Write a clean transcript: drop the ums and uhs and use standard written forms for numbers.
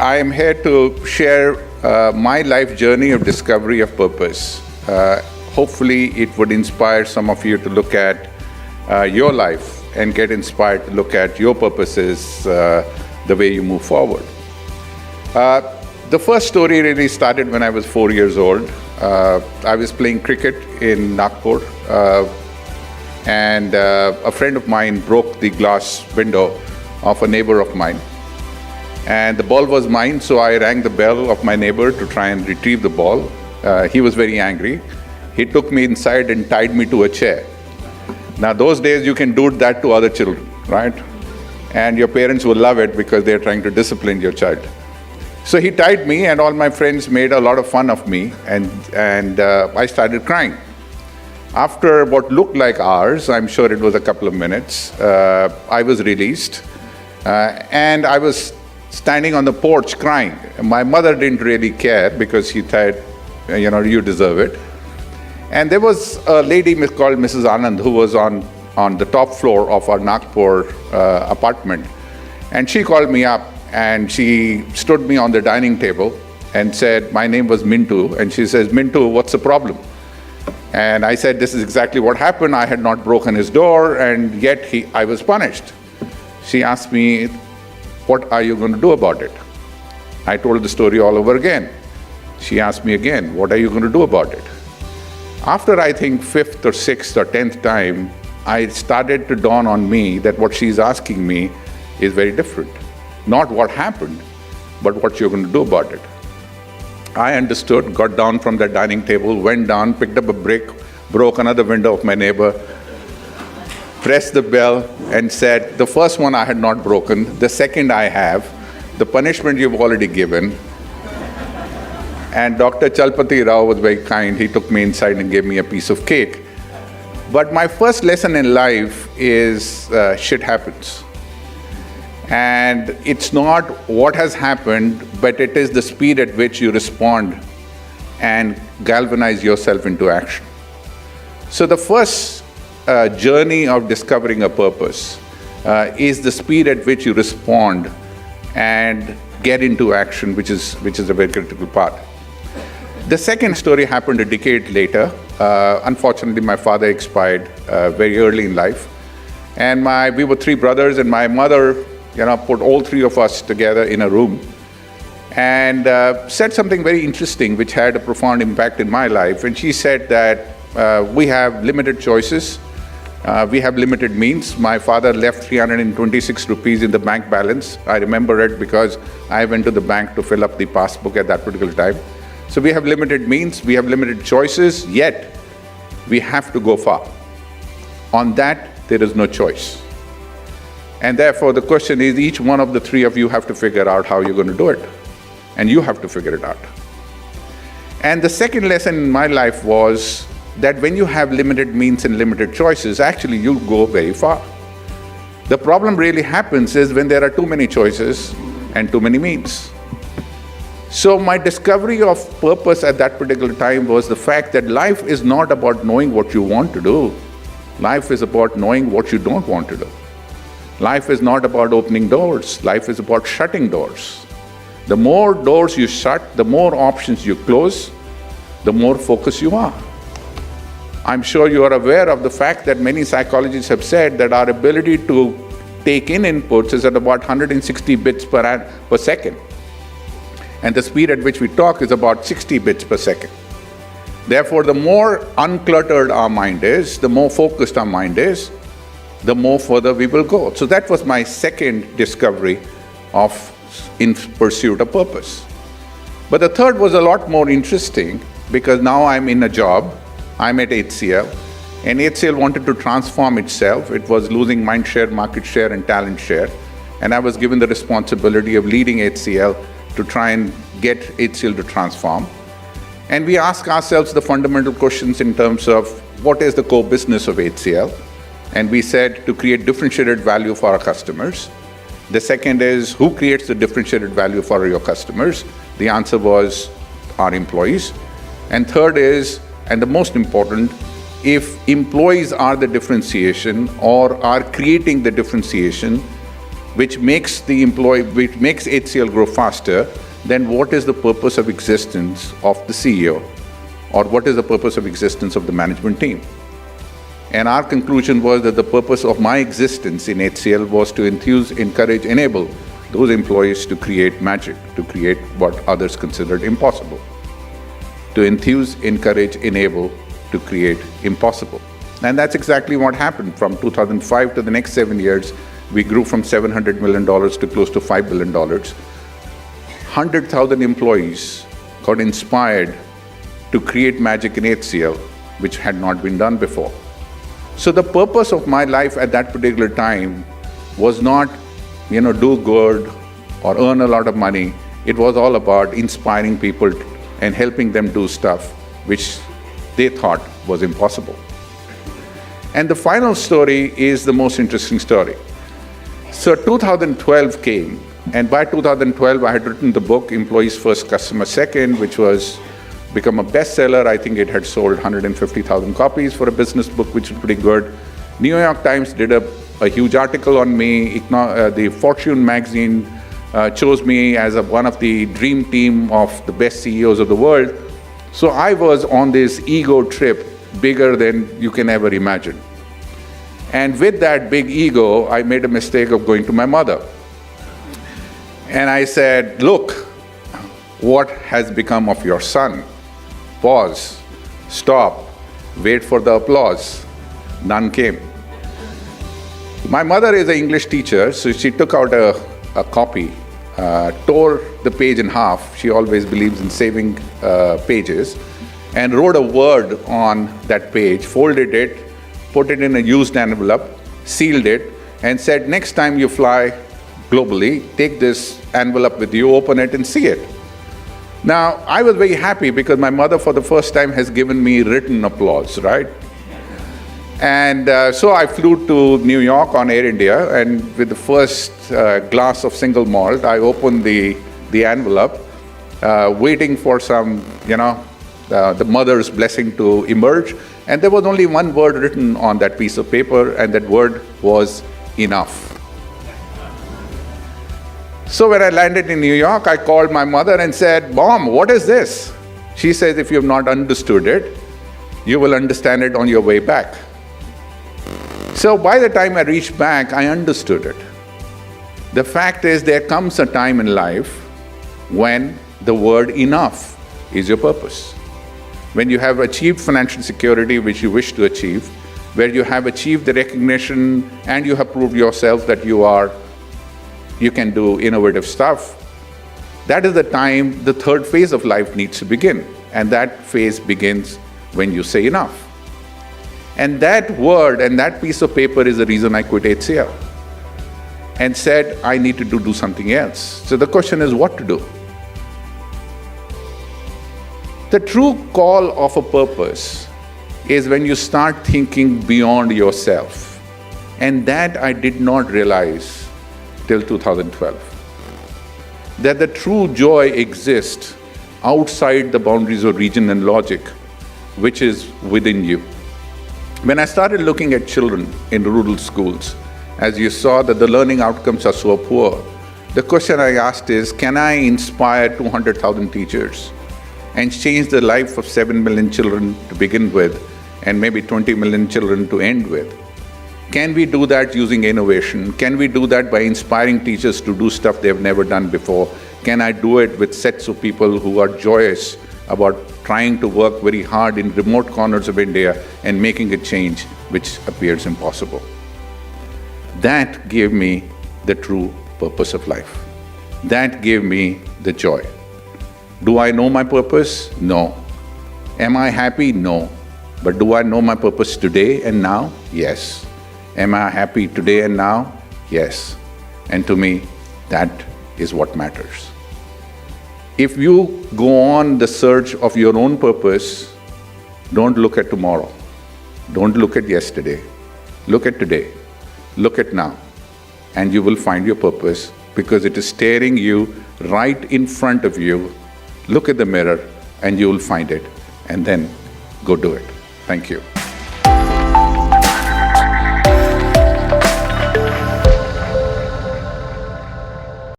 I am here to share my life journey of discovery of purpose. Hopefully, it would inspire some of you to look at your life and get inspired to look at your purposes the way you move forward. The first story really started when I was 4 years old. I was playing cricket in Nagpur, and a friend of mine broke the glass window of a neighbor of mine. And the ball was mine, so I rang the bell of my neighbor to try and retrieve the ball. He was very angry. He took me inside and tied me to a chair. Now, those days you can do that to other children, right? And your parents will love it because they're trying to discipline your child. So he tied me, and all my friends made a lot of fun of me, and I started crying. After what looked like hours, I'm sure it was a couple of minutes, I was released, and I was standing on the porch crying. My mother didn't really care because she thought, you deserve it. And there was a lady called Mrs. Anand who was on the top floor of our Nagpur apartment. And she called me up and she stood me on the dining table and said, my name was Mintu. And she says, Mintu, what's the problem? And I said, this is exactly what happened. I had not broken his door, and yet I was punished. She asked me, what are you going to do about it? I told the story all over again. She asked me again, what are you going to do about it? After I think 5th or 6th or 10th time, I started to dawn on me that what she's asking me is very different. Not what happened, but what you're going to do about it. I understood, got down from that dining table, went down, picked up a brick, broke another window of my neighbor, pressed the bell and said, the first one I had not broken, the second I have, the punishment you've already given. And Dr. Chalpati Rao was very kind. He took me inside and gave me a piece of cake. But my first lesson in life is shit happens. And it's not what has happened, but it is the speed at which you respond and galvanize yourself into action. So the first journey of discovering a purpose is the speed at which you respond and get into action, which is a very critical part. The second story happened a decade later. Unfortunately, my father expired very early in life, and we were 3 brothers, and my mother, put all 3 of us together in a room and said something very interesting, which had a profound impact in my life. And she said that we have limited choices. We have limited means. My father left 326 rupees in the bank balance. I remember it because I went to the bank to fill up the passbook at that particular time. So we have limited means, we have limited choices, yet we have to go far. On that, there is no choice. And therefore, the question is, each one of the 3 of you have to figure out how you're going to do it. And you have to figure it out. And the second lesson in my life was that when you have limited means and limited choices, actually you go very far. The problem really happens is when there are too many choices and too many means. So my discovery of purpose at that particular time was the fact that life is not about knowing what you want to do. Life is about knowing what you don't want to do. Life is not about opening doors. Life is about shutting doors. The more doors you shut, the more options you close, the more focused you are. I'm sure you are aware of the fact that many psychologists have said that our ability to take in inputs is at about 160 bits per second. And the speed at which we talk is about 60 bits per second. Therefore, the more uncluttered our mind is, the more focused our mind is, the more further we will go. So that was my second discovery in pursuit of purpose. But the third was a lot more interesting because now I'm in a job. I'm at HCL, and HCL wanted to transform itself. It was losing mind share, market share, and talent share. And I was given the responsibility of leading HCL to try and get HCL to transform. And we ask ourselves the fundamental questions in terms of what is the core business of HCL? And we said to create differentiated value for our customers. The second is, who creates the differentiated value for your customers? The answer was our employees. And third is, and the most important, if employees are the differentiation or are creating the differentiation, which makes HCL grow faster, then what is the purpose of existence of the CEO? Or what is the purpose of existence of the management team? And our conclusion was that the purpose of my existence in HCL was to enthuse, encourage, enable those employees to create magic, to create what others considered impossible. To enthuse, encourage, enable, to create impossible. And that's exactly what happened. From 2005 to the next 7 years, we grew from $700 million to close to $5 billion. 100,000 employees got inspired to create magic in HCL, which had not been done before. So the purpose of my life at that particular time was not, do good or earn a lot of money. It was all about inspiring people and helping them do stuff which they thought was impossible. And the final story is the most interesting story. So 2012 came, and by 2012 I had written the book Employees First, Customer Second, which was become a bestseller. I think it had sold 150,000 copies for a business book, which was pretty good. New York Times did a huge article on me. The Fortune magazine chose me as one of the dream team of the best CEOs of the world. So I was on this ego trip, bigger than you can ever imagine. And with that big ego, I made a mistake of going to my mother. And I said, look, what has become of your son? Pause, stop, wait for the applause. None came. My mother is an English teacher, so she took out a copy, tore the page in half. She always believes in saving pages, and wrote a word on that page, folded it, put it in a used envelope, sealed it, and said, next time you fly globally, take this envelope with you, open it and see it. Now, I was very happy because my mother for the first time has given me written applause, right? And so I flew to New York on Air India, and with the first glass of single malt, I opened the envelope, waiting for some, the mother's blessing to emerge. And there was only one word written on that piece of paper, and that word was enough. So when I landed in New York, I called my mother and said, Mom, what is this? She says, if you have not understood it, you will understand it on your way back. So by the time I reached back, I understood it. The fact is, there comes a time in life when the word enough is your purpose. When you have achieved financial security, which you wish to achieve, where you have achieved the recognition and you have proved yourself that you can do innovative stuff, that is the time the third phase of life needs to begin. And that phase begins when you say enough. And that word and that piece of paper is the reason I quit HCL and said, I need to do something else. So the question is what to do. The true call of a purpose is when you start thinking beyond yourself. And that I did not realize till 2012. That the true joy exists outside the boundaries of region and logic, which is within you. When I started looking at children in rural schools, as you saw that the learning outcomes are so poor, the question I asked is, can I inspire 200,000 teachers and change the life of 7 million children to begin with, and maybe 20 million children to end with? Can we do that using innovation? Can we do that by inspiring teachers to do stuff they've never done before? Can I do it with sets of people who are joyous about trying to work very hard in remote corners of India and making a change which appears impossible? That gave me the true purpose of life. That gave me the joy. Do I know my purpose? No. Am I happy? No. But do I know my purpose today and now? Yes. Am I happy today and now? Yes. And to me, that is what matters. If you go on the search of your own purpose, don't look at tomorrow. Don't look at yesterday. Look at today. Look at now. And you will find your purpose because it is staring you right in front of you. Look at the mirror and you will find it. And then go do it. Thank you.